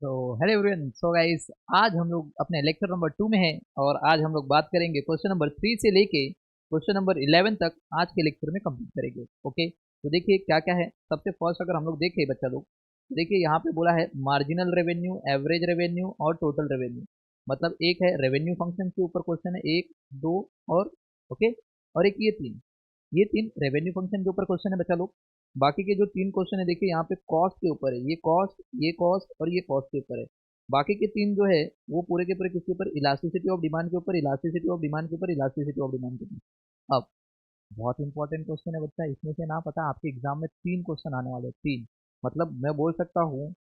तो hello everyone. So guys, आज हम लोग अपने लेक्चर नंबर 2 में हैं और आज हम लोग बात करेंगे क्वेश्चन नंबर 3 से लेके क्वेश्चन नंबर 11 तक। आज के लेक्चर में कंप्लीट करेंगे। ओके, तो देखिए क्या क्या है। सबसे फर्स्ट अगर हम लोग देखें बच्चा लोग, तो देखिए यहाँ पे बोला है मार्जिनल रेवेन्यू, एवरेज रेवेन्यू और टोटल रेवेन्यू। मतलब एक है रेवेन्यू फंक्शन के ऊपर क्वेश्चन है, एक दो और ओके, और एक ये तीन रेवेन्यू फंक्शन के ऊपर क्वेश्चन है बच्चा लोग। बाकी के जो तीन क्वेश्चन है देखिए यहाँ पे कॉस्ट के ऊपर है, ये कॉस्ट और ये कॉस्ट के ऊपर है। बाकी के तीन जो है वो पूरे के पूरे किसके ऊपर, इलास्टिसिटी ऑफ डिमांड के ऊपर, इलास्टिसिटी ऑफ डिमांड के ऊपर, इलास्टिसिटी ऑफ डिमांड के ऊपर। अब बहुत इंपॉर्टेंट क्वेश्चन है बच्चा, इसमें से ना पता आपके एग्जाम में तीन क्वेश्चन आने वाले हैं। तीन मतलब मैं बोल सकता हूँ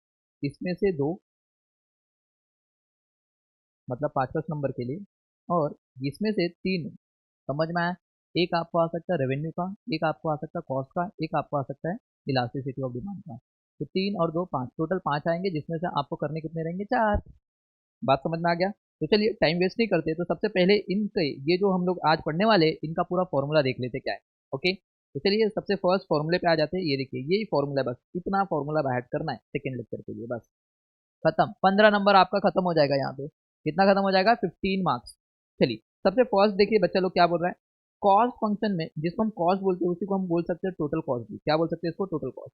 इसमें से दो, मतलब 5-5 नंबर के लिए, और इसमें से तीन समझ में आया। एक आपको आ सकता है रेवेन्यू का, एक आपको आ सकता है कॉस्ट का, एक आपको आ सकता है इलास्टिसिटी ऑफ डिमांड का। तो तीन और दो पाँच, टोटल पाँच आएंगे, जिसमें से आपको करने कितने रहेंगे, चार। बात समझ में आ गया। तो चलिए टाइम वेस्ट नहीं करते, तो सबसे पहले इनके ये जो हम लोग आज पढ़ने वाले हैं, इनका पूरा फॉर्मूला देख लेते क्या है। ओके, तो चलिए सबसे फर्स्ट फॉर्मूले पे आ जाते हैं। ये देखिए यही फॉर्मूला है, बस इतना फॉर्मूला बाहर करना है सेकेंड लेक्चर के लिए, बस खत्म। 15 नंबर आपका खत्म हो जाएगा यहाँ पे। कितना खत्म हो जाएगा, 15 मार्क्स। चलिए सबसे फर्स्ट देखिए बच्चा लोग क्या बोल रहा है। कॉस्ट फंक्शन में जिसको हम कॉस्ट बोलते हैं उसी को हम बोल सकते हैं टोटल कॉस्ट भी। क्या बोल सकते हैं इसको, टोटल कॉस्ट।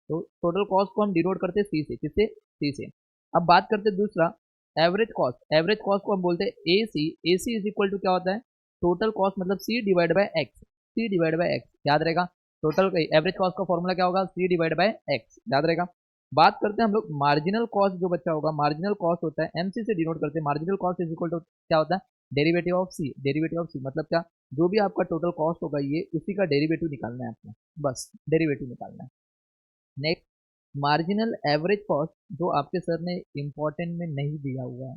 तो टोटल कॉस्ट को हम डिनोट करते हैं सी से, किससे, सी से। अब बात करते हैं दूसरा, एवरेज कॉस्ट। एवरेज कॉस्ट को हम बोलते हैं A C. A C is equal to क्या होता है, टोटल कॉस्ट मतलब C divide by X. C divide by X याद रहेगा। टोटल एवरेज कॉस्ट का फॉर्मूला क्या होगा, सी डिवाइड बाय एक्स, याद रहेगा। बात करते हैं हम लोग मार्जिनल कॉस्ट, जो बच्चा होगा मार्जिनल कॉस्ट होता है एमसी से डिनोट करते हैं। Marginal cost is equal to क्या होता है, derivative of C. Derivative of C मतलब क्या, जो भी आपका टोटल कॉस्ट होगा ये उसी का डेरिवेटिव निकालना है आपको, बस डेरिवेटिव निकालना है। नेक्स्ट, मार्जिनल एवरेज कॉस्ट, जो आपके सर ने इंपॉर्टेंट में नहीं दिया हुआ है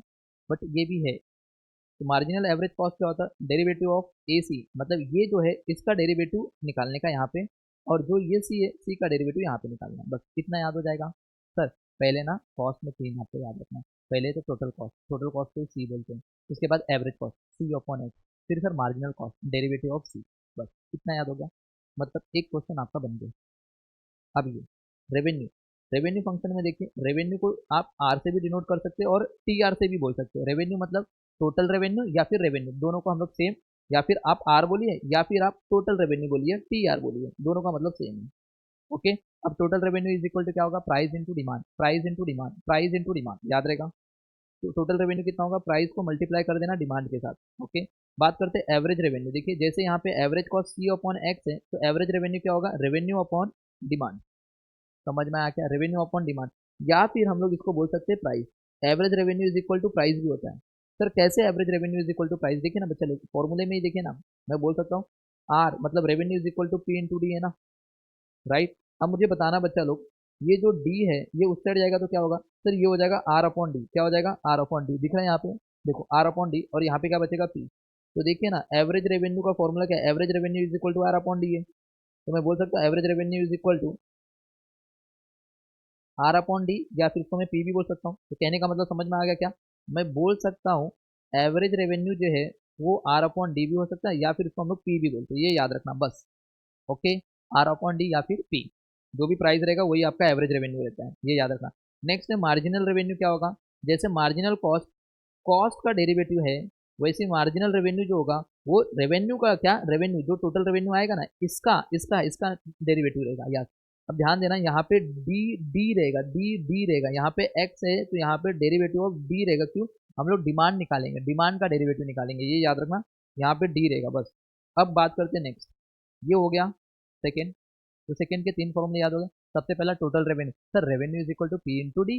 बट ये भी है। तो मार्जिनल एवरेज कॉस्ट क्या होता है, डेरिवेटिव ऑफ ए सी, मतलब ये जो है इसका डेरिवेटिव निकालने का यहाँ पे, और जो ये सी है सी का डेरिवेटिव यहाँ पे निकालना है, बस इतना याद हो जाएगा। सर पहले ना कॉस्ट में तीन आपको याद रखना है। पहले तो टोटल कॉस्ट, टोटल कॉस्ट को सी बोलते हैं। उसके बाद average cost C upon X, फिर sir marginal cost derivative of C, बस इतना याद हो गया। मतलब एक क्वेश्चन आपका बन गया। अब ये रेवेन्यू, रेवेन्यू फंक्शन में देखिए रेवेन्यू को आप आर से भी डिनोट कर सकते हैं और टी आर से भी बोल सकते हैं। रेवेन्यू मतलब टोटल रेवेन्यू या फिर रेवेन्यू, दोनों को हम लोग सेम, या फिर आप आर बोलिए या फिर आप टोटल रेवेन्यू बोलिए, टी आर बोलिए, दोनों का मतलब सेम है। ओके, अब total revenue is equal to क्या होगा, price into demand, price into demand, price into demand, याद रहेगा। तो टोटल रेवेन्यू कितना होगा, प्राइस को मल्टीप्लाई कर देना डिमांड के साथ। ओके, बात करते हैं एवरेज रेवेन्यू। देखिए जैसे यहाँ पे average cost C upon x है, तो एवरेज रेवेन्यू क्या होगा, रेवेन्यू अपॉन डिमांड। समझ में आया क्या, रेवेन्यू अपॉन डिमांड, या फिर हम लोग इसको बोल सकते हैं price. Average revenue is equal to price भी होता है। सर कैसे average revenue is equal to price, देखिए ना बच्चा लोग फॉर्मूले में ही देखिए ना, मैं बोल सकता हूँ आर मतलब revenue is equal to P into D है ना, राइट। अब मुझे बताना बच्चा लोग, ये जो डी है ये उस साइड जाएगा तो क्या होगा, सर ये हो जाएगा आर अपॉन डी। क्या हो जाएगा, आर अपॉन डी, दिख रहा है यहाँ पे, देखो आर अपॉन डी, और यहाँ पे क्या बचेगा, पी। तो देखिए ना एवरेज रेवेन्यू का फॉर्मूला क्या है, average revenue is equal to R upon D है। तो मैं बोल सकता हूँ average revenue is equal to R upon D, या फिर इसको मैं पी भी बोल सकता हूँ। तो कहने का मतलब समझ में आ गया क्या, मैं बोल सकता हूँ एवरेज रेवेन्यू जो है वो आर अपॉन डी भी हो सकता है, या फिर इसको हम लोग पी भी बोलते हैं, ये याद रखना बस। ओके, आर अपॉन डी या फिर पी, जो भी प्राइस रहेगा वही आपका एवरेज रेवेन्यू रहता है, ये याद रखना। नेक्स्ट है मार्जिनल रेवेन्यू, क्या होगा, जैसे मार्जिनल कॉस्ट, कॉस्ट का डेरिवेटिव है, वैसे मार्जिनल रेवेन्यू जो होगा वो रेवेन्यू का क्या, रेवेन्यू जो टोटल रेवेन्यू आएगा ना इसका इसका इसका डेरिवेटिव रहेगा, याद। अब ध्यान देना यहाँ पे डी डी रहेगा, डी डी रहेगा, यहाँ पे एक्स है तो यहाँ पे डेरिवेटिव ऑफ डी रहेगा। क्यों, हम लोग डिमांड निकालेंगे, डिमांड का डेरिवेटिव निकालेंगे, ये याद रखना। यहाँ पे डी रहेगा बस। अब बात करते हैं नेक्स्ट, ये हो गया सेकेंड। तो सेकेंड के तीन फॉर्मूले याद हो गए। सबसे पहला total revenue, sir revenue is equal to P into D,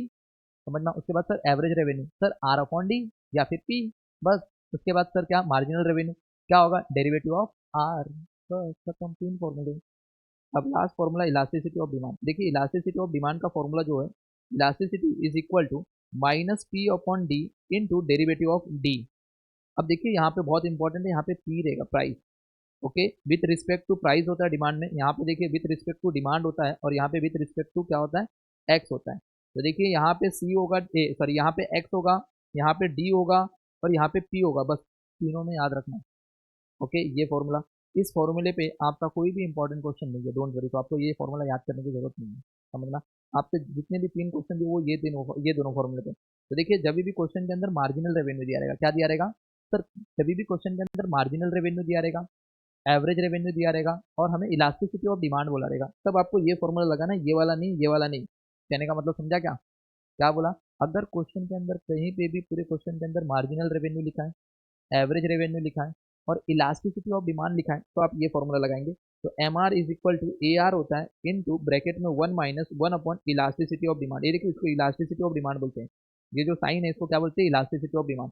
समझना। उसके बाद sir average revenue, sir R upon D या फिर पी, बस। उसके बाद सर क्या, मार्जिनल रेवेन्यू, क्या होगा, डेरिवेटिव ऑफ आर, बस खत्म, तीन फॉर्मूले। अब last formula elasticity of demand. देखिए इलास्टिसिटी ऑफ डिमांड का फॉर्मूला जो है, elasticity is equal to minus P upon D into derivative of D. अब देखिए यहाँ पे बहुत इंपॉर्टेंट है, यहाँ पे पी रहेगा price. Okay, with respect to price होता है डिमांड में, यहाँ पे देखिए विथ रिस्पेक्ट टू डिमांड होता है, और यहाँ पे विथ रिस्पेक्ट टू क्या होता है, एक्स होता है। तो देखिए यहाँ पे सी होगा, सॉरी यहाँ पे एक्स होगा, यहाँ पे डी होगा, और यहाँ पे पी होगा, बस तीनों में याद रखना है। ओके, ये फॉर्मूला, इस फॉर्मूले पे आपका कोई भी इंपॉर्टेंट क्वेश्चन नहीं है, डोंट वरी, तो आपको ये फॉर्मूला याद करने की जरूरत नहीं है, समझना। आपसे जितने भी 3 क्वेश्चन थे वो ये दोनों फॉर्मूले थे। तो देखिए जब भी क्वेश्चन के अंदर मार्जिनल रेवेन्यू दिया रहेगा, क्या दिया रहेगा सर, जब भी क्वेश्चन के अंदर मार्जिनल रेवेन्यू दिया रहेगा, एवरेज रेवेन्यू दिया रहेगा और हमें इलास्टिसिटी ऑफ डिमांड बोला रहेगा, तब आपको ये फॉर्मूला लगाना है, ये वाला नहीं, ये वाला नहीं। कहने का मतलब समझा क्या? क्या बोला? अगर क्वेश्चन के अंदर कहीं पे भी पूरे क्वेश्चन के अंदर मार्जिनल रेवेन्यू लिखा है, एवरेज रेवेन्यू लिखा है और इलास्टिसिटी ऑफ डिमांड लिखा है, तो आप ये फॉर्मूला लगाएंगे। तो M R is equal to A R होता है इनटू ब्रैकेट में 1 minus 1 upon elasticity of demand. ये देखिए इसको इलास्टिसिटी ऑफ डिमांड बोलते हैं, ये जो साइन है इसको क्या बोलते हैं? Elasticity of demand.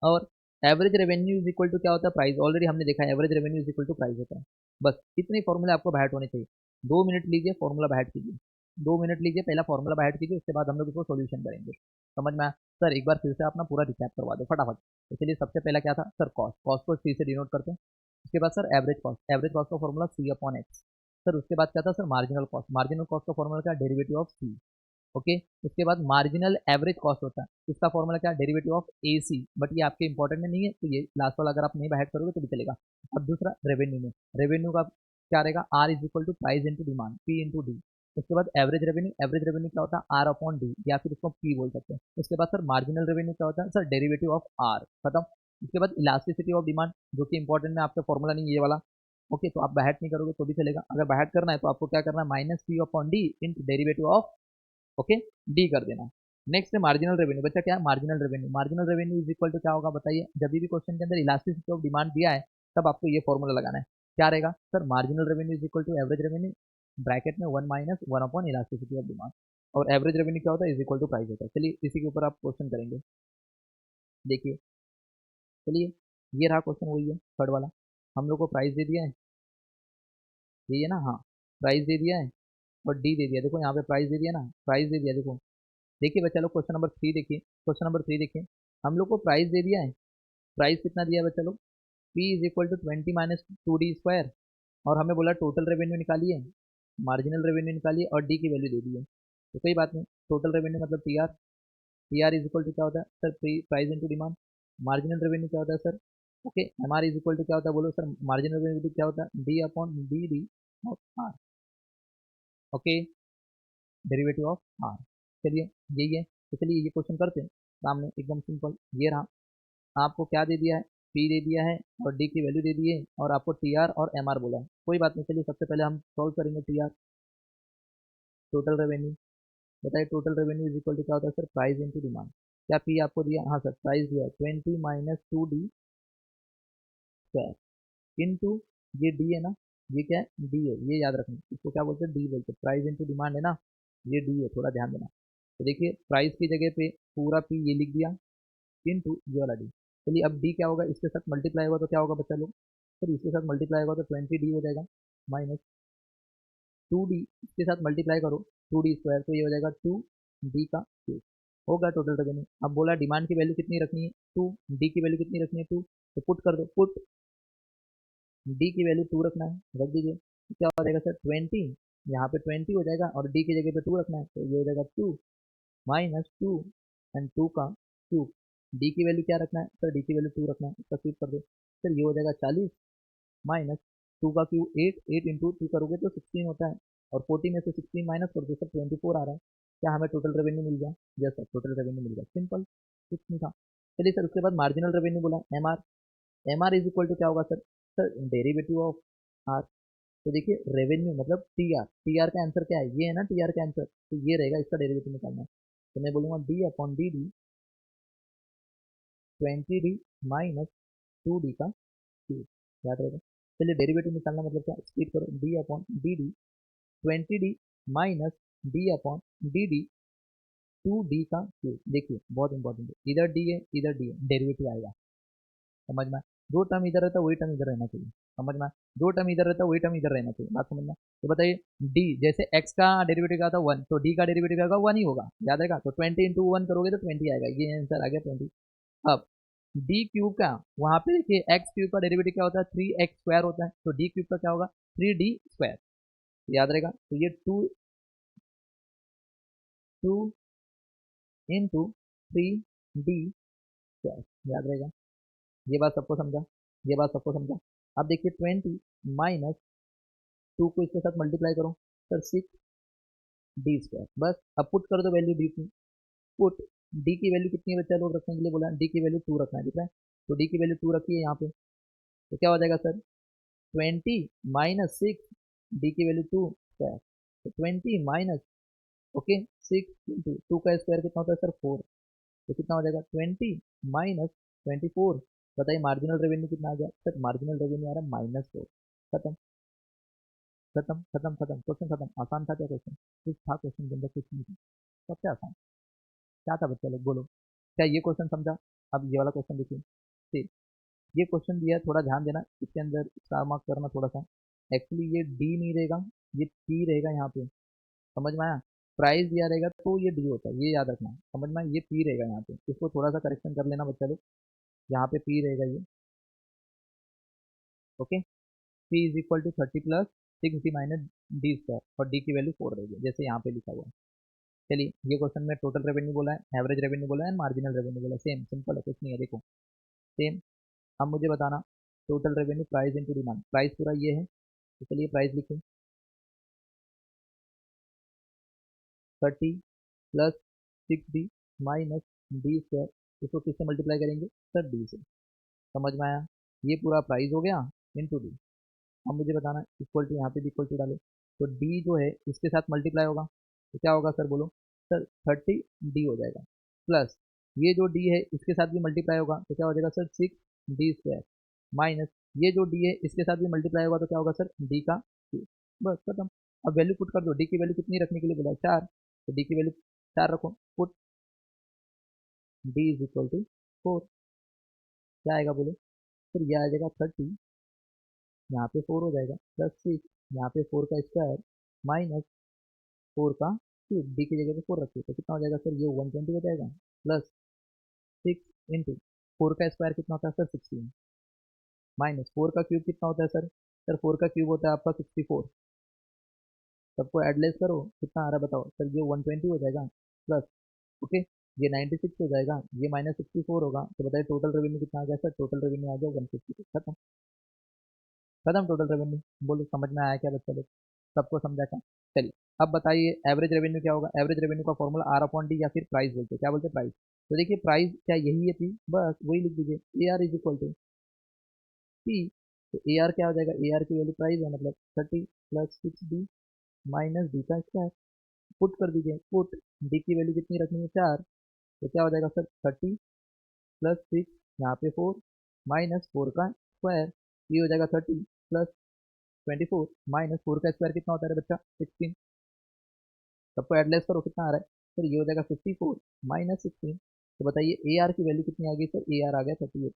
और average revenue is equal to क्या होता है? प्राइस। ऑलरेडी हमने देखा है average revenue is equal to price होता है। बस इतने फॉर्मूले आपको बैठ होने चाहिए। 2 मिनट लीजिए, फॉर्मूला बैठ कीजिए। 2 मिनट लीजिए, पहला फॉर्मूला बैठ कीजिए, उसके बाद हम लोग इसको सोल्यूशन करेंगे। समझ में आया? सर एक बार फिर से अपना पूरा रिकैप करवा दो फटाफट। इसलिए सबसे पहला क्या था सर? कॉस्ट। कॉस्ट को सी से डिनोट करते हैं। उसके बाद sir average cost. Average cost का formula C upon X. Sir उसके बाद क्या था sir? Marginal cost. Marginal cost का फॉर्मूला क्या? Derivative of C. ओके। उसके बाद मार्जिनल एवरेज कॉस्ट होता है, इसका फॉर्मूला क्या? Derivative of A C. But ये आपके इंपॉर्टेंट में नहीं है, तो ये लास्ट वाला अगर आप नहीं बैठ करोगे तो भी चलेगा। अब दूसरा रेवेन्यू में, रेवेन्यू का क्या रहेगा? R is equal to price into demand, P into D. उसके बाद एवरेज रेवेन्यू। एवरेज रेवेन्यू क्या होता है? आर अपॉन डी, या फिर इसको पी बोल सकते हैं। उसके बाद सर मार्जिनल रेवेन्यू क्या होता है सर? Derivative of are. खत्म। उसके बाद इलास्टिसिटी ऑफ डिमांड, जो कि इंपॉर्टेंट में आपका फॉर्मूला नहीं है ये वाला। ओके, तो आप बैठ नहीं करोगे तो भी चलेगा। अगर बैठ करना है तो आपको क्या करना है? Minus P upon D into derivative of, okay, D कर देना। नेक्स्ट है मार्जिनल रेवेन्यू। बच्चा क्या है? Marginal revenue. Marginal revenue is equal to क्या होगा बताइए? जब भी क्वेश्चन के अंदर इलास्टिसिटी ऑफ डिमांड दिया है तब आपको ये फॉर्मूला लगाना है। क्या रहेगा sir? Marginal revenue is equal to average revenue bracket में 1 minus 1 upon elasticity of demand. और एवरेज रेवेन्यू क्या होता है? इज इक्वल टू प्राइस होता है। चलिए इसी के ऊपर आप क्वेश्चन करेंगे। देखिए, चलिए ये रहा क्वेश्चन, वही है थर्ड वाला। हम लोग को प्राइस दे दिया है, यही है ना? हाँ, प्राइस दे दिया है और डी दे दिया। देखो यहाँ पे प्राइस दे दिया ना, प्राइस दे दिया। देखो, देखिए बच्चा लोग क्वेश्चन नंबर 3 देखिए। क्वेश्चन नंबर 3 देखिए, हम लोग को प्राइस दे दिया है। प्राइस कितना दिया है बच्चा लोग? P is equal to 20 minus 2D square. और हमें बोला टोटल रेवेन्यू निकालिए, मार्जिनल रेवेन्यू निकालिए और डी की वैल्यू दे दी है। तो कोई बात नहीं, टोटल रेवेन्यू मतलब T R. T R is equal to क्या होता है sir? Price into demand. Marginal revenue क्या होता है sir? Okay, M R is equal to क्या होता है बोलो सर? मार्जिनल रेवेन्यू क्या होता है? D upon D D of R. Okay, derivative of R. चलिए यही है। तो चलिए ये क्वेश्चन करते हैं सामने, एकदम सिंपल। ये रहा, आपको क्या दे दिया है? पी दे दिया है और डी की वैल्यू दे दी है और आपको टी आर और एम आर बोला है। कोई बात नहीं, चलिए सबसे पहले हम सॉल्व करेंगे टी आर। टोटल रेवेन्यू, बताइए total revenue is equal to क्या होता है सर? Price into demand. क्या पी आपको दिया? हाँ सर, प्राइस दिया है 20 माइनस 2D स्क्वायर इंटू, ये डी है ना, ये क्या है? डी है, ये याद रखना, इसको क्या बोलते हैं? डी बोलते हैं। प्राइस इंटू डिमांड है ना, ये डी है, थोड़ा ध्यान देना। तो देखिए प्राइस की जगह पे पूरा पी ये लिख दिया इंटू ये वाला डी। चलिए अब डी क्या होगा? इसके साथ मल्टीप्लाई होगा तो क्या होगा बच्चा लोग? सर इसके साथ मल्टीप्लाई होगा तो 20D हो जाएगा, माइनस 2D, इसके साथ मल्टीप्लाई करो 2D स्क्वायर, तो ये हो जाएगा 2D का क्यूब। होगा टोटल रेवेन्यू। अब बोला डिमांड की वैल्यू कितनी रखनी है? 2। डी की वैल्यू कितनी रखनी है? 2। तो पुट कर दो, पुट डी की वैल्यू 2 रखना है, रख दीजिए। तो क्या हो जाएगा सर? 20, यहाँ पे 20 हो जाएगा और डी की जगह पे 2 रखना है, तो ये हो जाएगा 2 माइनस 2 एंड 2 का क्यूब। डी की वैल्यू क्या रखना है सर? डी की वैल्यू 2 रखना है, इसका क्यूब कर दो। सर ये हो जाएगा 40 माइनस 2 का क्यूब 8, 8 इंटू 2 करोगे तो 16 होता है। और 40 में से 16 माइनस कर दो सर, 24 आ रहा है। क्या हमें टोटल रेवेन्यू मिल गया? यस सर, टोटल रेवेन्यू मिल गया, सिंपल, कुछ नहीं था। चलिए सर उसके बाद मार्जिनल रेवेन्यू बोला, M R. M R is equal to क्या होगा sir? Sir derivative of R. तो देखिए रेवेन्यू मतलब टी आर। टी आर का आंसर क्या है? ये है ना टी आर का आंसर, तो ये रहेगा, इसका डेरिवेटिव निकालना है। तो मैं बोलूँगा D upon D D, 20D minus 2D का क्यूब, याद रहेगा। चलिए डेरिवेटिव निकालना मतलब क्या? स्प्लिट करो, D upon D D, 20D minus D upon D D, 2D का क्यूब। देखिए बहुत इंपॉर्टेंट है, इधर डी है इधर डी है, डेरिवेटिव आएगा। समझ में? जो टर्म इधर रहता है वही टर्म इधर रहना चाहिए। समझ में? जो टर्म इधर रहता है वही टर्म इधर रहना चाहिए, बात समझ में? तो बताइए, डी जैसे एक्स का डेरिवेटिव क्या था? 1, तो डी का डेरिवेटिव क्या होगा? 1 ही होगा, याद रहेगा। तो 20 इंटू 1 करोगे तो 20 आएगा, ये आंसर आ गया 20। अब डी क्यूब का, वहां पे देखिए एक्स क्यूब का डेरिवेटिव क्या होता है? 3x स्क्वायर होता है, तो डी क्यूब का क्या होगा? 3D स्क्वायर, याद रहेगा। तो ये 2 इंटू 3D स्क्वायर, याद रहेगा। ये बात सबको समझा? ये बात सबको समझा? अब देखिए 20 माइनस 2 को इसके साथ मल्टीप्लाई करो सर, 6 डी स्क्वायर। बस अब पुट कर दो वैल्यू डी की। पुट डी की वैल्यू कितनी है बच्चा लोग रखने के लिए बोला, डी की वैल्यू 2 रखना है, ठीक है। तो डी की वैल्यू 2 रखी है यहाँ पे, तो क्या हो जाएगा सर 20 - 6, डी की वैल्यू 2 स्क्वायर, तो 20 - ओके 6 × 2 का स्क्वायर कितना होता है सर 4, तो कितना हो जाएगा 20 - 24। बताइए मार्जिनल रेवेन्यू कितना आ गया सर, मार्जिनल रेवेन्यू आ रहा है -4। खत्म खत्म खत्म खत्म, क्वेश्चन खत्म। आसान था क्या क्वेश्चन, कुछ था क्वेश्चन के अंदर, कुछ नहीं था, सबसे आसान। क्या था बच्चा लोग बोलो, क्या ये क्वेश्चन समझा। अब ये वाला क्वेश्चन देखिए, ठीक, ये क्वेश्चन दिया है, थोड़ा ध्यान देना इसके अंदर, स्टार मार्क करना थोड़ा सा। एक्चुअली ये डी नहीं रहेगा, ये पी रहेगा यहाँ पे, समझ में आया। प्राइस दिया रहेगा तो ये डी होता है, ये याद रखना, समझ में आया? ये पी रहेगा यहाँ पे, इसको थोड़ा सा करेक्शन कर लेना बच्चा लोग, यहाँ पे पी रहेगा ये। Okay, P is equal to 30 + 6d - D square, और डी की वैल्यू 4 रहेगी, जैसे यहाँ पे लिखा हुआ है। चलिए ये क्वेश्चन में टोटल रेवेन्यू बोला है, एवरेज रेवेन्यू बोला है, मार्जिनल रेवेन्यू बोला है, सेम सिंपल है, कुछ नहीं है, देखो सेम। अब मुझे बताना total revenue price into demand, price पूरा ये है, तो चलिए प्राइस लिखें 30 + 6d - डी स्क्वायर, इसको किससे मल्टीप्लाई करेंगे सर, डी से। समझ में आया, ये पूरा प्राइस हो गया इंटू डी। अब मुझे बताना इक्वल टू, यहाँ पे भी इक्वल टू डालो, तो डी जो है इसके साथ मल्टीप्लाई होगा, तो क्या होगा सर बोलो, सर 30 डी हो जाएगा, प्लस ये जो डी है इसके साथ भी मल्टीप्लाई होगा, तो क्या हो जाएगा सर 6d² माइनस ये जो डी है इसके साथ भी मल्टीप्लाई होगा, तो क्या होगा सर डी का क्यूब। बस खत्म। अब वैल्यू पुट कर दो, डी की वैल्यू कितनी रखने के लिए बोला 4, तो डी की वैल्यू 4 रखो, put D is equal to 4। क्या आएगा बोलो, फिर ये आ जाएगा 30, यहाँ पे 4 हो जाएगा, प्लस 6, यहाँ पे 4 का स्क्वायर माइनस 4 का क्यूब, डी की जगह पे 4 रखिए, तो कितना हो जाएगा सर ये 120 हो जाएगा, प्लस 6 × 4 का स्क्वायर कितना होता है सर 16, माइनस 4 का क्यूब कितना होता है सर, सर 4 का क्यूब होता है आपका 64। सबको एडलेस करो कितना आ रहा है बताओ सर, ये 120 हो जाएगा, प्लस ओके ये 96 हो जाएगा, ये -64 होगा, तो बताइए टोटल रेवेन्यू कितना आ गया सर, टोटल रेवेन्यू आ गया 156। खत्म खत्म टोटल रेवेन्यू। बोलो समझ में आया क्या बच्चा लोग, सबको समझा क्या। चलिए अब बताइए एवरेज रेवेन्यू क्या होगा, एवरेज रेवेन्यू का फॉर्मूला R/D या फिर प्राइस बोलते हैं, क्या बोलते हैं प्राइस। तो देखिए प्राइस क्या यही है थी, बस वही लिख दीजिए, AR is equal to P. तो AR क्या हो जाएगा, AR की वैल्यू प्राइस है, मतलब 30 + 6d - डी का स्क्वायर। पुट कर दीजिए, पुट डी की वैल्यू कितनी रखनी है 4, तो क्या हो जाएगा सर 30 + 6, यहाँ पे 4 -4 का स्क्वायर, ये हो जाएगा 30 + 24 -4 का स्क्वायर कितना होता है रे बच्चा 16। सबको एडलेस करो कितना आ रहा है, सर ये हो जाएगा 54 -16। तो बताइए AR की वैल्यू कितनी आ गई सर, AR आ गया 38।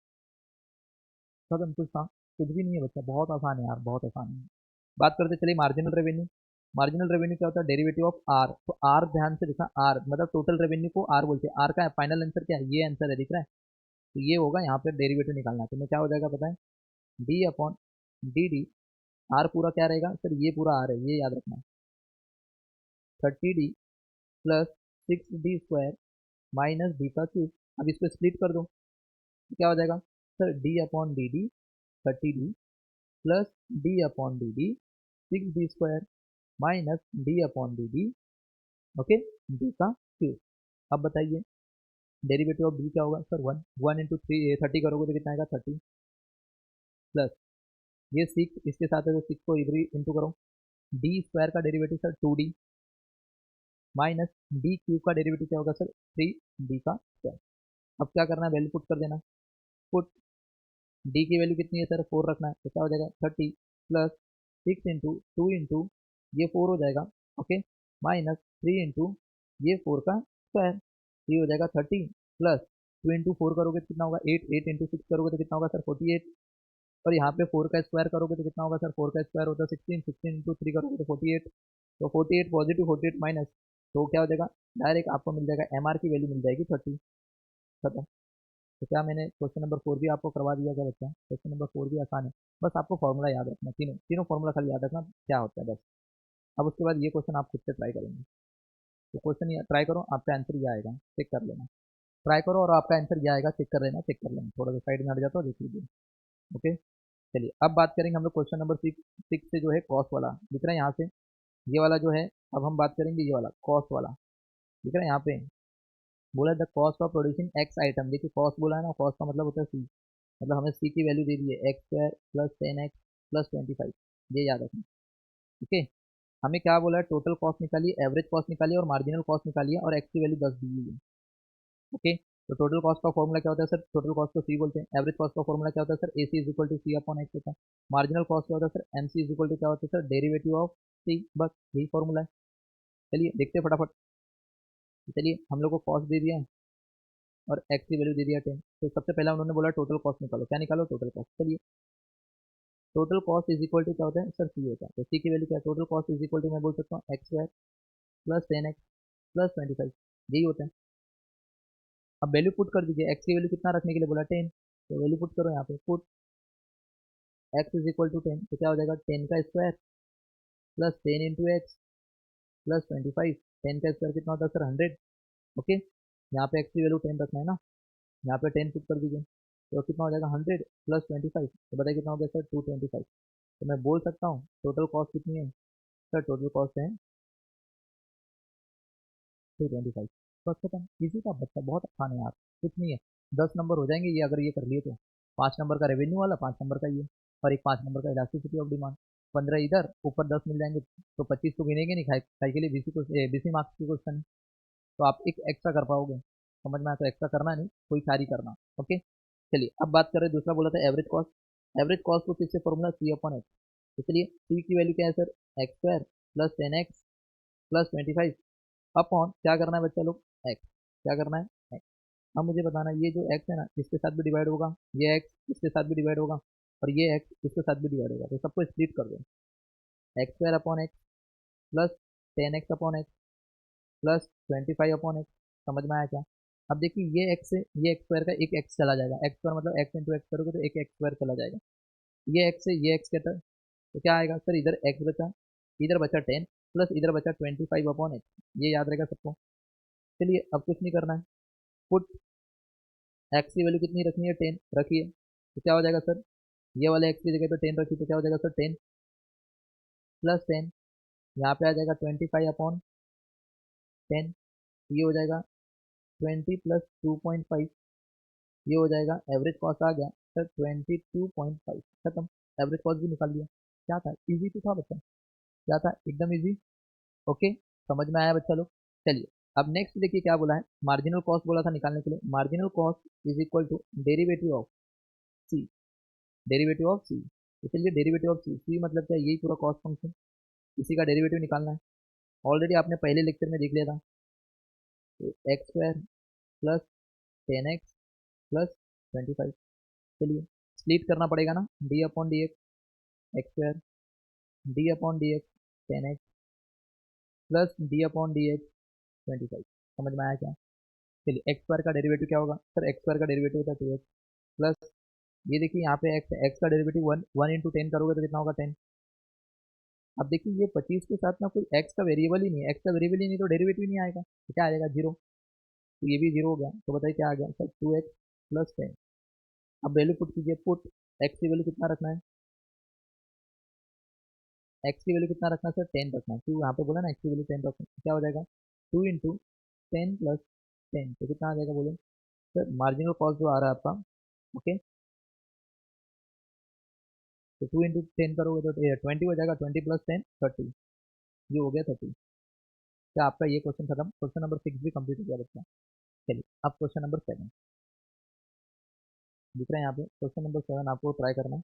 खत्म, कुछ था, कुछ भी नहीं है बच्चा, बहुत आसान है यार, बहुत आसान है। बात करते चलिए मार्जिनल रेवेन्यू। मार्जिनल रेवेन्यू क्या होता है, डेरिवेटिव ऑफ आर। तो आर ध्यान से देखा, आर मतलब टोटल रेवेन्यू को आर बोलते हैं, आर का फाइनल आंसर क्या है, ये आंसर है, दिख रहा है। तो ये होगा यहाँ पे डेरिवेटिव निकालना है, तो मैं क्या हो जाएगा बताएं, D/dd। आर पूरा क्या रहेगा सर, ये पूरा आर है, ये याद रखना है, 30d + 6d² - डी का क्यूब। अब इसको स्प्लिट कर दो, तो क्या हो जाएगा sir, D/dd 30d + D/dd 6d² - D/dd okay D का क्यूब। अब बताइए डेरिवेटिव ऑफ डी क्या होगा सर, 1 1 × 3 30 करोगे तो कितना आएगा 30, प्लस ये 6 इसके साथ है तो 6 को इधर ही इंटू करो, डी स्क्वायर का derivative sir 2d minus D cube का डेरिवेटिव क्या होगा सर 3d का स्क्वायर। अब क्या करना है, वैल्यू पुट कर देना, पुट डी की वैल्यू कितनी है सर 4 रखना है, तो क्या हो जाएगा 30 + 6 × 2 × ये 4 हो जाएगा, ओके -3 × ये 4 का स्क्वायर, ये हो जाएगा 30 प्लस 2 × 4 करोगे तो कितना होगा 8, 8 × 6 करोगे तो कितना होगा सर 48, और यहाँ पे 4 का स्क्वायर करोगे तो कितना होगा सर, 4 का स्क्वायर होता है 16, 16 × 3 करोगे तो 48, तो 48 पॉजिटिव 48 माइनस, तो क्या हो जाएगा डायरेक्ट आपको मिल जाएगा MR की वैल्यू मिल जाएगी 30। खत्म। तो क्या मैंने क्वेश्चन नंबर 4 भी आपको करवा दिया क्या बच्चा, क्वेश्चन नंबर 4 भी आसान है, बस आपको फॉर्मूला याद रखना, तीनों तीनों फॉर्मूला खाली याद रखना क्या होता है बस। अब उसके बाद ये क्वेश्चन आप खुद से ट्राई करेंगे, तो क्वेश्चन ये ट्राई करो, आपका आंसर ये आएगा, चेक कर लेना। ट्राई करो और आपका आंसर ये आएगा, चेक कर लेना, चेक कर लेना, थोड़ा सा साइड में हट जाता हो देख लीजिए। ओके चलिए अब बात करेंगे हम लोग क्वेश्चन नंबर 6 से जो है कॉस्ट वाला दिख रहा है यहाँ से, ये वाला जो है, अब हम बात करेंगे ये वाला कॉस्ट वाला। ठीक है, यहाँ पे बोला the cost of producing x item. देखिए कॉस्ट बोला है ना, कॉस्ट का मतलब होता है सी, मतलब हमें सी की वैल्यू दे दी है x square plus 10x plus 25, ये याद रखना। ठीक है, हमें क्या बोला है, टोटल कॉस्ट निकालिए, एवरेज कॉस्ट निकालिए और मार्जिनल कॉस्ट निकालिए और एक्स की वैल्यू 10 दी हुई है। ओके, तो टोटल कॉस्ट का फॉर्मूला क्या होता है सर, टोटल कॉस्ट को सी बोलते हैं। एवरेज कॉस्ट का फॉर्मूला क्या होता है sir, A C is equal to C upon X होता है। मार्जिनल कॉस्ट क्या होता है sir, M C is equal to क्या होता है सर, डेरिवेटिव ऑफ सी, बस यही फॉर्मूला है। चलिए देखते हैं फटाफट। तो चलिए हम लोग को कॉस्ट दे दिया है और एक्स की वैल्यू दे दिया 10, तो सबसे पहला उन्होंने बोला टोटल कॉस्ट निकालो, क्या निकालो, टोटल कॉस्ट। चलिए total cost is equal to क्या होता है सर, सी होता है। तो सी की वैल्यू क्या है, total cost is equal to मैं बोल सकता हूँ x square plus 10x plus 25, यही होता है। अब वैल्यू पुट कर दीजिए, एक्स की वैल्यू कितना रखने के लिए बोला, 10, तो वैल्यू पुट करो यहाँ पे, put X is equal to 10, तो क्या हो जाएगा 10 का square plus 10 into X plus 25। 10 का स्क्वायर कितना होता है सर, 100। ओके, यहाँ पे एक्स की वैल्यू 10 रखना है ना, यहाँ पे 10 पुट कर दीजिए, तो कितना हो जाएगा 100 प्लस 25, तो बताइए कितना हो गया सर, 225। तो मैं बोल सकता हूँ टोटल कॉस्ट कितनी है सर, टोटल कॉस्ट है 225। बस खत्म, इजी था बच्चा, बहुत आसान है यार, कुछ नहीं है। 10 नंबर हो जाएंगे ये, अगर ये कर लिए तो। 5 नंबर का रेवेन्यू वाला, 5 नंबर का ये, और एक 5 नंबर का इलास्टिसिटी ऑफ डिमांड। 15 इधर, ऊपर 10 मिल जाएंगे, तो 25 तो गिनेंगे नहीं, खाई खाई के लिए बीसी मार्क्स की क्वेश्चन है, तो आप एक एक्स्ट्रा कर पाओगे। समझ में आया, तो एक्स्ट्रा करना नहीं, कोई सारी करना। ओके, चलिए अब बात करें, दूसरा बोला था एवरेज कॉस्ट। एवरेज कॉस्ट को किससे फॉर्मूला, सी अपॉन एक्स। तो चलिए सी की वैल्यू क्या है sir, x square plus 10x plus 25 upon क्या करना है बच्चा लोग, एक्स, क्या करना है एक्स। अब मुझे बताना है, ये जो एक्स है ना इसके साथ भी डिवाइड होगा, ये एक्स इसके साथ भी डिवाइड होगा, और ये एक्स इसके साथ भी डिवाइड होगा, तो सबको स्प्लिट कर दो। X square upon X plus 10x upon X plus 25 upon x. समझ में आया क्या। अब देखिए ये एक्स से ये एक्स स्क्वायर का एक एक्स चला जाएगा, एक्स स्क्वायर मतलब एक्स इंटू एक्स करोगे तो एक एक्स स्क्वायर चला जाएगा। ये एक्स से ये एक्स के तो क्या आएगा सर, इधर एक्स बचा, इधर बचा 10 प्लस इधर बचा 25 अपॉन एक्स, ये याद रहेगा सबको। चलिए अब कुछ नहीं करना है, पुट एक्स की वैल्यू कितनी रखनी है, 10 रखिए, तो क्या हो जाएगा सर, ये वाले एक्स की जगह पे 10 रखिए, तो क्या हो जाएगा सर, 10 प्लस 10, यहाँ पे आ जाएगा 25 अपॉन 10, ये हो जाएगा 20 प्लस 2.5, ये हो जाएगा एवरेज कॉस्ट आ गया सर 22.5, खत्म। एवरेज कॉस्ट भी निकाल लिया, क्या था, इजी तो था बच्चा, क्या था, एकदम इजी। ओके, समझ में आया बच्चा लोग। चलिए अब नेक्स्ट देखिए क्या बोला है, मार्जिनल कॉस्ट बोला था निकालने के लिए। Marginal cost is equal to derivative of C, derivative of C. तो चलिए डेरिवेटिव ऑफ सी, सी मतलब क्या, यही पूरा कॉस्ट फंक्शन, इसी का डेरिवेटिव निकालना है। ऑलरेडी आपने पहले लेक्चर में देख लिया था, तो x square plus 10x plus 25। चलिए स्प्लिट करना पड़ेगा ना, D upon D x square, D upon D x 10x plus D upon D x 25। समझ में आया क्या। चलिए एक्स स्क्वायर का डेरिवेटिव क्या होगा सर, एक्स स्क्वायर का डेरिवेटिव होता है 2x प्लस, ये देखिए यहाँ पे एक्स एक्स का डेरिवेटिव 1 इंटू 10 करोगे तो कितना होगा 10। अब देखिए ये 25 के साथ ना कोई एक्स का वेरिएबल ही नहीं है, एक्स का वेरिएबल ही नहीं तो डेरिवेटिव नहीं आएगा, तो क्या आएगा 0, तो ये भी 0 हो गया, तो बताइए क्या आ गया सर, 2x प्लस 10। अब वैल्यू पुट कीजिए, पुट एक्स की वैल्यू कितना रखना है, एक्स की वैल्यू कितना रखना है सर, 10 रखना है, क्यों यहाँ पे बोला ना एक्स की वैल्यू 10 रखना है, क्या हो जाएगा 2 इंटू 10 प्लस 10, तो कितना आ जाएगा बोलो सर, मार्जिनल कॉस्ट जो आ रहा है आपका। ओके, तो 2 इंटू 10 करोगे तो 20 हो जाएगा, 20 प्लस 10 30, ये हो गया 30। क्या आपका ये क्वेश्चन खत्म, क्वेश्चन नंबर 6 भी कंप्लीट हो गया बच्चा। चलिए अब क्वेश्चन नंबर 7 दिख रहा है यहाँ पे, क्वेश्चन नंबर 7 आपको ट्राई करना है।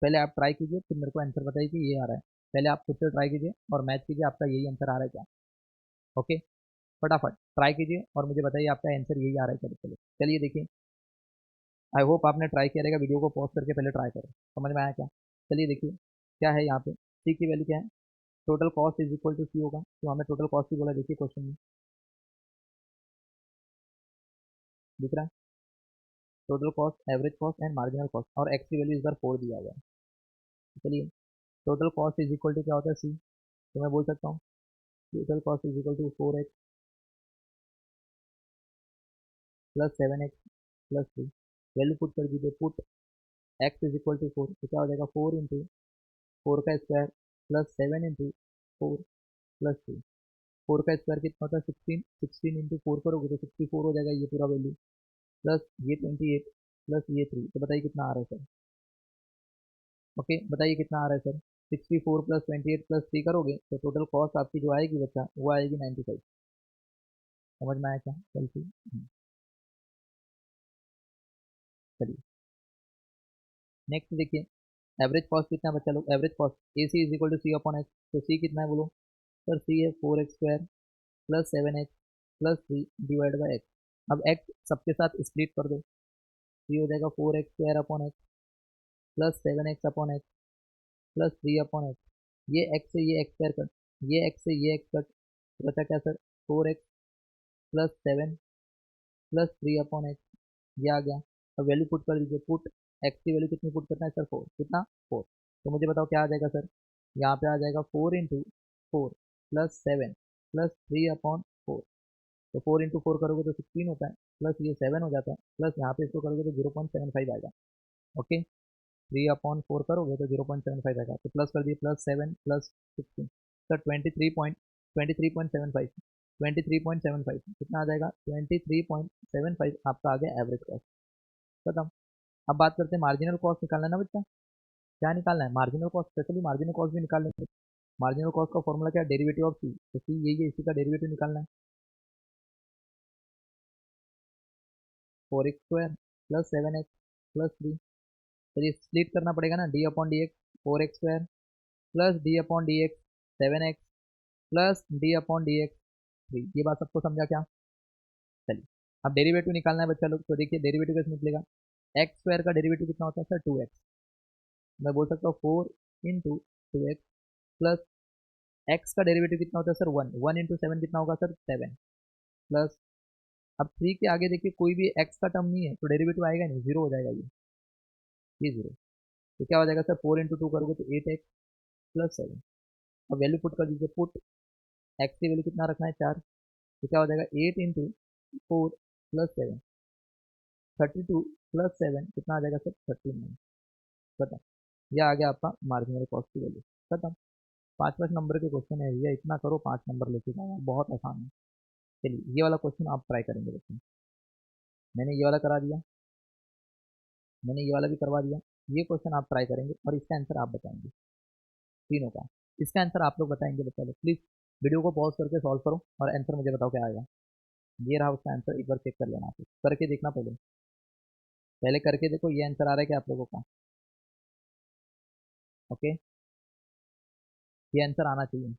पहले आप ट्राई कीजिए, फिर मेरे को आंसर बताइए कि ये आ रहा है। पहले आप खुद से ट्राई कीजिए और मैच कीजिए आपका यही आंसर आ रहा है क्या। ओके, फटाफट ट्राई कीजिए और मुझे बताइए आपका आंसर यही आ रहा है। चलो चलो चलिए देखिए, आई होप आपने ट्राई किया रहेगा, वीडियो को पॉज करके पहले ट्राई करो, समझ में आया क्या। चलिए देखिए क्या है यहाँ पे, सी की वैल्यू क्या है, total cost is equal to C होगा, तो हमें टोटल कॉस्ट ही बोला, देखिए क्वेश्चन में दिख रहा है, total cost, average cost and marginal cost, और एक्स की वैल्यू इस बार 4 दिया हुआ है। तो चलिए total cost is equal to क्या होता है सी, तो मैं बोल सकता हूँ total cost is equal to 4x plus 7x plus 3। Value put कर दीजिए, put X is equal to 4, तो क्या हो जाएगा 4 इंटू 4 का स्क्वायर प्लस 7 इंटू 4 प्लस 3। 4 का स्क्वायर कितना होता है 16, 16 इंटू 4 करोगे तो 64 हो जाएगा ये पूरा वैल्यू, प्लस ये 28 प्लस ये 3। तो बताइए कितना आ रहा है सर। ओके बताइए कितना आ रहा है सर। 64 प्लस 28 प्लस 3 करोगे तो टोटल कॉस्ट आपकी जो आएगी बच्चा वो आएगी 95। समझ में आया क्या? चलिए चलिए नेक्स्ट देखिए, एवरेज कॉस्ट कितना है बच्चा लोग, average cost A C is equal to C upon X. तो सी कितना है बोलो सर, सी है 4x square plus 7x plus 3 divide by X. अब एक्स सबके साथ स्प्लिट कर दो, सी हो जाएगा 4x square upon X plus 7x upon X plus 3 upon X. ये एक्स से ये एक्स स्क्वायर कट, ये एक्स से ये एक्स कट, तो बचा क्या sir 4x plus 7 plus 3 upon X, ये आ गया। अब वैल्यू पुट कर दीजिए, पुट एक्स की वैल्यू कितनी पुट करना है सर 4, कितना 4। तो मुझे बताओ क्या आ जाएगा सर, यहाँ पे आ जाएगा 4 इंटू 4 प्लस 7 प्लस 3 अपॉन 4। तो 4 इंटू 4 करोगे तो 16 होता है, प्लस ये 7 हो जाता है, प्लस यहाँ पे इसको करोगे तो 0.75 आएगा। ओके 3/4 करोगे तो 0.75 आएगा, तो प्लस कर दिए, प्लस 7 प्लस 16 सर 23.75, 23.75 कितना आ जाएगा 23.75 आपका आ गया एवरेज कॉस्ट। खत्म। अब बात करते हैं मार्जिनल कॉस्ट निकालना है ना बच्चा, क्या निकालना है marginal cost, specially marginal cost भी निकाल लेंगे। मार्जिनल कॉस्ट का फॉर्मूला क्या है, डेरिवेटिव ऑफ सी, तो सी यही है, इसी का डेरिवेटिव निकालना है। 4x square plus 7x plus 3। तो ये स्प्लिट करना पड़ेगा ना, D upon D x 4x square plus D upon D x 7x plus D upon D x 3। ये बात सबको समझा क्या? चलिए अब डेरिवेटिव निकालना है बच्चा लोग, तो देखिए डेरिवेटिव कैसे निकलेगा, एक्स स्क्वायर का डेरिवेटिव कितना होता है सर 2x। मैं बोल सकता हूँ 4 इंटू 2x प्लस एक्स का डेरिवेटिव कितना होता है सर 1, 1 इंटू 7 कितना होगा सर 7 प्लस, अब 3 के आगे देखिए कोई भी एक्स का टर्म नहीं है तो डेरिवेटिव आएगा नहीं, जीरो हो जाएगा ये जीरो। तो क्या हो जाएगा सर 4 इंटू 2 करोगे तो 8x प्लस 7। अब वैल्यू पुट कर दीजिए, पुट एक्स की वैल्यू कितना रखना है 4, तो क्या हो जाएगा 8 इंटू 4 प्लस 7, 32 प्लस 7 कितना आ जाएगा सर 39। खत्म। यह आ गया आपका मार्जिनल कॉस्ट की वैल्यू। खत्म। 5 नंबर के क्वेश्चन है भैया, इतना करो 5 नंबर लेके जाओ, बहुत आसान है। चलिए ये वाला क्वेश्चन आप ट्राई करेंगे बच्चे, मैंने ये वाला करा दिया, मैंने ये वाला भी करवा दिया। ये क्वेश्चन आप ट्राई करेंगे और इसका आंसर आप बताएंगे तीनों का। इसका आंसर आप लोग बताएंगे बच्चा लोग, प्लीज़ वीडियो को पॉज करके सॉल्व करो और आंसर मुझे बताओ क्या आएगा। ये रहा उसका आंसर, एक बार चेक कर लेना, आप करके देखना पहले, पहले करके देखो ये आंसर आ रहा है क्या आप लोगों का। ओके ये आंसर आना चाहिए।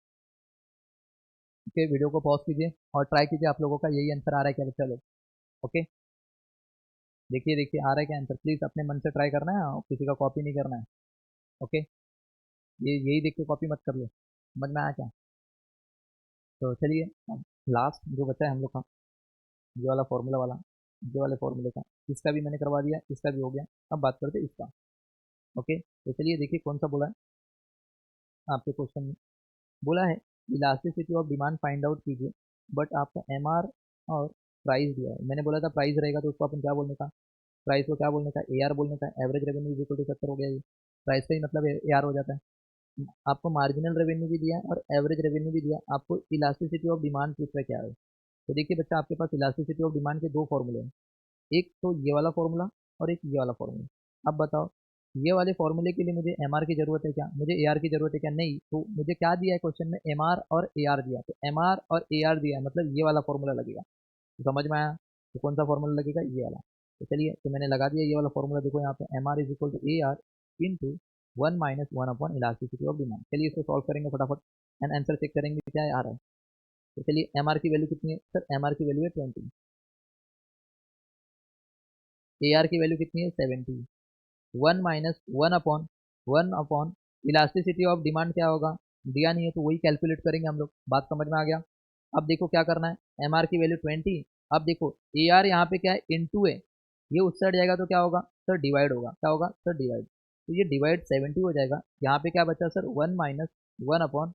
ओके वीडियो को पॉज कीजिए और ट्राई कीजिए आप लोगों का यही आंसर आ रहा है क्या बच्चा लोग। ओके देखिए देखिए आ रहा है क्या आंसर, प्लीज़ अपने मन से ट्राई करना है और किसी का कॉपी नहीं करना है। ओके ये यही देख के कॉपी मत कर लो, समझ में आया क्या? तो चलिए अब लास्ट जो बचा है हम लोग का, ये वाला फॉर्मूला वाला, ये वाले फॉर्मूले का, इसका भी मैंने करवा दिया, इसका भी हो गया। अब बात करते हैं इसका। ओके तो चलिए देखिए कौन सा बोला है आपके क्वेश्चन में, बोला है elasticity of demand find out कीजिए, बट आपको एमआर और प्राइस दिया है। मैंने बोला था प्राइस रहेगा तो उसको अपन क्या बोलने का, प्राइस को क्या बोलने का एआर बोलने का, average revenue is equal to 70 हो गया, ये प्राइस का ही मतलब एआर हो जाता है। आपको मार्जिनल रेवेन्यू भी दिया और एवरेज रेवेन्यू भी दिया, आपको इलास्टिसिटी ऑफ डिमांड पूछ रहा क्या है। तो देखिए बच्चा आपके पास इलास्टिसिटी ऑफ डिमांड के दो फॉर्मूले हैं, एक तो ये वाला फॉर्मूला और एक ये वाला फॉर्मूला। अब बताओ ये वाले फॉर्मूले के लिए मुझे एमआर की जरूरत है क्या, मुझे एआर की जरूरत है क्या, नहीं। तो मुझे क्या दिया है क्वेश्चन में, एमआर और एआर दिया, तो एमआर और एआर दिया मतलब ये वाला फॉर्मूला लगेगा। तो समझ में आया, तो कौन सा फॉर्मूला लगेगा, ये वाला। तो चलिए तो मैंने लगा दिया ये वाला फॉर्मूला, देखो यहाँ पे M R is equal to A R into 1 - 1 upon elasticity of demand. चलिए इसको सॉल्व करेंगे फटाफट एंड आंसर चेक करेंगे क्या आ रहा है। तो चलिए एम आर की वैल्यू कितनी है सर, एम आर की वैल्यू है 20, ए आर की वैल्यू कितनी है 70, 1 - 1 अपॉन इलास्टिसिटी ऑफ डिमांड क्या होगा, दिया नहीं है तो वही कैलकुलेट करेंगे हम लोग। बात समझ में आ गया। अब देखो क्या करना है, एम आर की वैल्यू 20, अब देखो ए आर यहाँ पे क्या है इनटू है, ये उस साइड जाएगा तो क्या होगा सर डिवाइड होगा, क्या होगा सर डिवाइड, तो ये डिवाइड 70 हो जाएगा। यहाँ पे क्या बचा sir 1 - 1 upon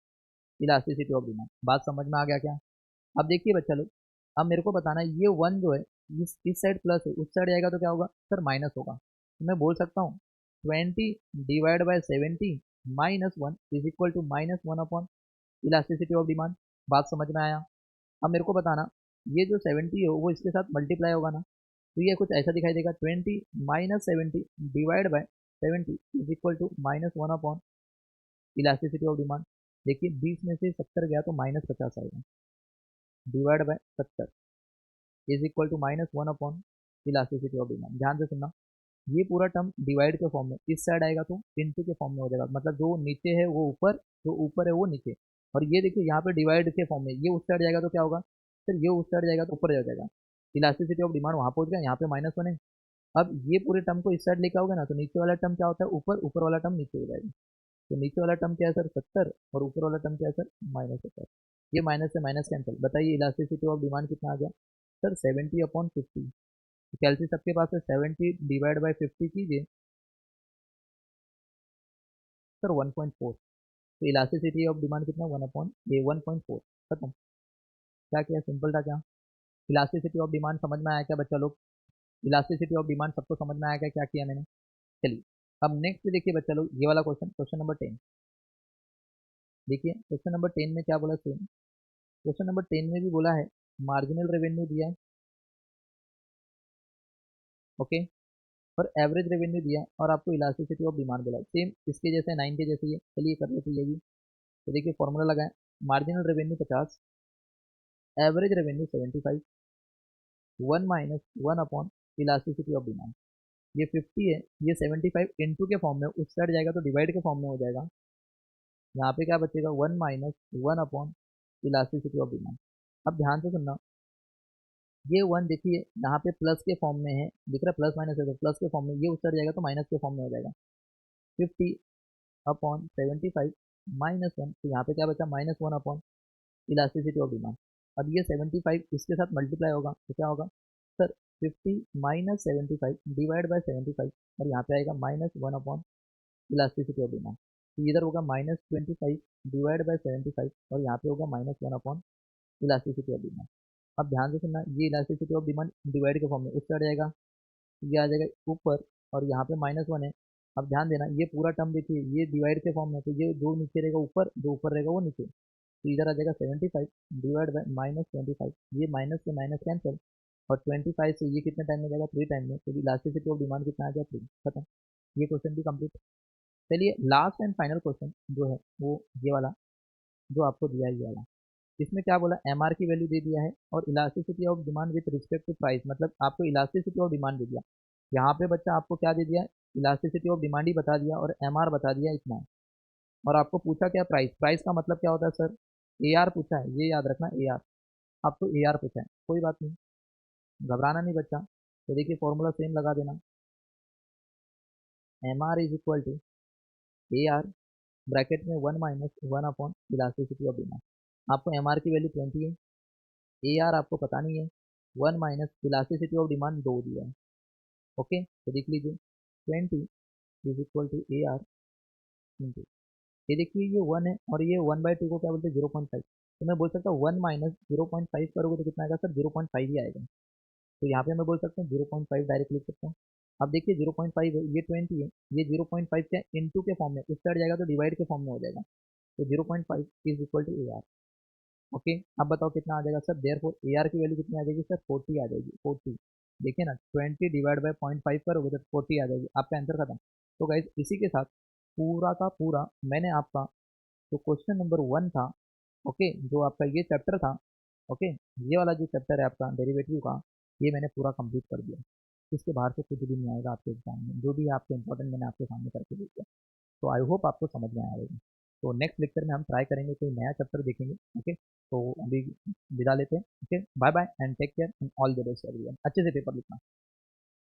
elasticity of demand. बात समझ में आ गया क्या? अब देखिए बच्चा लोग, अब मेरे को बताना है ये 1 जो है इस साइड प्लस है, उस साइड जाएगा तो क्या होगा सर माइनस होगा। तो मैं बोल सकता हूँ 20 divide by 70 -1 is equal to -1 upon elasticity of demand, बात समझ में आया। अब मेरे को बताना, ये जो 70 है वो इसके साथ मल्टीप्लाई होगा ना, तो ये कुछ ऐसा दिखाई देगा, 20 minus 70 divide by 70 is equal to -1 upon elasticity of demand. देखिए 20 में से 70 गया तो -50 आएगा, divide by 70 is equal to -1 upon elasticity of demand. ध्यान से सुनना, ये पूरा टर्म डिवाइड के फॉर्म में, इस साइड आएगा तो इनटू के फॉर्म में हो जाएगा, मतलब जो नीचे है वो ऊपर, जो ऊपर है वो नीचे। और ये देखिए यहाँ पे डिवाइड के फॉर्म में, ये उस साइड जाएगा तो क्या होगा, फिर ये उस साइड जाएगा तो ऊपर हो जाएगा। इलास्टिसिटी ऑफ डिमांड वहाँ पहुंच गया, यहाँ पे -1 है। अब ये पूरे टर्म को इस साइड लेकर आओगे ना, तो नीचे वाला टर्म क्या होता है ऊपर, ऊपर वाला टर्म नीचे हो जाएगा। तो नीचे वाला टर्म क्या है सर 70, और ऊपर वाला टर्म क्या है सर -70। ये माइनस से माइनस कैंसिल। बताइए इलास्टिसिटी ऑफ डिमांड कितना आ गया सर, 70/50। कैलसी सबके पास है, 70 डिवाइड बाई 50 कीजिए सर 1.4। तो इलास्टिसिटी ऑफ डिमांड कितना 1/1.4। खत्म। क्या किया, सिंपल था क्या। इलास्टिसिटी ऑफ डिमांड समझ में आया क्या बच्चा लोग, इलास्टिसिटी ऑफ डिमांड सबको समझ में आया क्या किया मैंने। चलिए अब नेक्स्ट देखिए बच्चा लोग, ये वाला क्वेश्चन, क्वेश्चन नंबर 10। देखिए क्वेश्चन नंबर 10 में क्या बोला सेम, क्वेश्चन नंबर 10 में भी बोला है मार्जिनल रेवेन्यू दिया है, ओके, और एवरेज रेवेन्यू दिया है, और आपको इलास्टिसिटी ऑफ डिमांड बोला है सेम इसके जैसे 9 के जैसे ही है। चलिए कर लेते ये भी। तो देखिए फॉर्मूला लगाएं, marginal revenue 50, average revenue 75, 1 - 1 upon elasticity of demand. ये 50 है, ये 75 इनटू के फॉर्म में, उस साइड जाएगा तो डिवाइड के फॉर्म में हो जाएगा। यहाँ पे क्या बचेगा 1 - 1 अपॉन इलास्टिसिटी ऑफ डिमांड। अब ध्यान से सुनना, ये 1 देखिए यहाँ पे प्लस के फॉर्म में है, दिख रहा है प्लस माइनस है, तो प्लस के फॉर्म में, ये उस साइड जाएगा तो माइनस के फॉर्म में हो जाएगा। 50/75 -1, तो यहाँ पे क्या बचा -1 अपॉन इलास्टिसिटी ऑफ डिमांड। अब ये 75 इसके साथ मल्टीप्लाई होगा तो क्या होगा सर, 50 - 75 डिवाइड बाय 75, और यहाँ पे आएगा -1 अपॉन इलास्टिसिटी ऑफ डिमांड। तो इधर होगा -25 डिवाइड बाय 75, और यहाँ पे होगा -1 अपॉन इलास्टिसिटी ऑफ डिमांड। अब ध्यान से सुनना, ये इलास्टिसिटी ऑफ डिमांड डिवाइड के फॉर्म में उस साइड जाएगा, ये आ जाएगा ऊपर, और यहाँ पे -1 है। अब ध्यान देना, ये पूरा टर्म देखिए ये डिवाइड के फॉर्म में, तो ये जो नीचे रहेगा ऊपर, जो ऊपर रहेगा वो नीचे। तो इधर आ जाएगा 75 डिवाइड बाय -25, ये माइनस से माइनस कैंसिल, और 25 से ये कितने टाइम में जाएगा 3 टाइम में, तो इलास्टिसिटी ऑफ डिमांड कितना आ गया 3। खत्म। ये क्वेश्चन भी कंप्लीट। चलिए लास्ट एंड फाइनल क्वेश्चन जो है वो ये वाला, जो आपको दिया है ये वाला। इसमें क्या बोला, एमआर की वैल्यू दे दिया है, और elasticity of demand with respect to price, मतलब आपको इलास्टिसिटी ऑफ डिमांड दे दिया। यहाँ पे बच्चा आपको क्या दे दिया, इलास्टिसिटी ऑफ डिमांड ही बता दिया, और एमआर बता दिया इतना। और आपको पूछा क्या, प्राइस। प्राइस का मतलब क्या होता है सर, ए आर पूछा है, ये याद रखना ए आर। आपको ए आर पूछा है, कोई बात नहीं, घबराना नहीं बच्चा। तो देखिए फॉर्मूला सेम लगा देना, M R is equal to A R, bracket में 1 - 1 अपॉन इलास्टिसिटी ऑफ डिमांड। आपको एम आर की वैल्यू 20 है, ए आर आपको पता नहीं है, 1 माइनस इलास्टिसिटी ऑफ डिमांड 2 दिया है। ओके, तो देख लीजिए 20 is equal to A R into, ये देखिए ये 1 है, और ये 1/2 को क्या बोलते हैं 0.5। तो मैं बोल सकता हूँ 1 - 0.5 करोगे तो कितना आएगा सर, 0.5 ही आएगा। तो यहाँ पे मैं बोल सकता हूँ 0.5 डायरेक्ट लिख सकता हूँ। अब देखिए 0.5 है, ये 20 है, ये 0.5 क्या इनटू के फॉर्म में, उस साइड जाएगा तो डिवाइड के फॉर्म में हो जाएगा। तो 0.5 is equal to A R. Okay, अब बताओ कितना आ जाएगा सर, देयरफॉर ए आर की वैल्यू कितनी आ जाएगी सर, 40 आ जाएगी, 40। देखिए ना 20 डिवाइड बाय 0.5 करोगे तो 40 आ जाएगी, आपका आंसर खत्म। तो गाइज इसी के साथ पूरा का पूरा मैंने आपका जो क्वेश्चन नंबर 1 था, ओके, जो आपका ये चैप्टर था, ओके, ये वाला जो चैप्टर है आपका डेरिवेटिव का, ये मैंने पूरा कंप्लीट कर दिया। इसके बाहर से कुछ भी नहीं आएगा आपके एग्जाम में, जो भी है आपके इंपॉर्टेंट मैंने आपके सामने करके दे दिया। तो आई होप आपको समझ में आया होगा। तो नेक्स्ट लेक्चर में हम ट्राई करेंगे कोई नया चैप्टर देखेंगे, ओके। तो अभी विदा लेते हैं, okay, bye bye and take care and all the best everyone. अच्छे से पेपर लिखना।